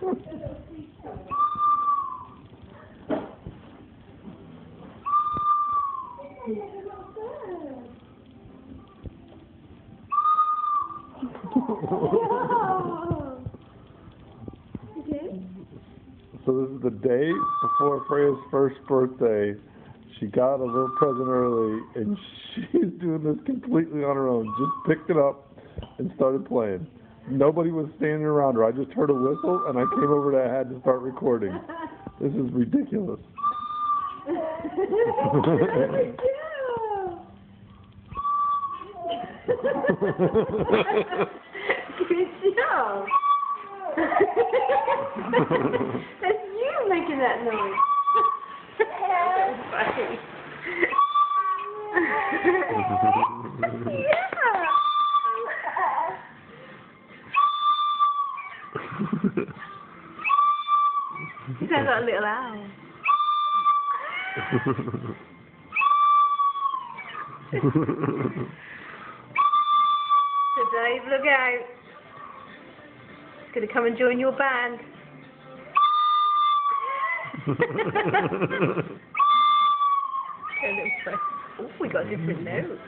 Okay. So this is the day before Freya's first birthday. She got a little present early, and she's doing this completely on her own. Just picked it up and started playing. Nobody was standing around her. I just heard a whistle, and I came over to had to start recording. This is ridiculous. Good job. That's you making that noise. You sound like a little owl. So Dave, look out. He's going to come and join your band. Oh, we got different notes.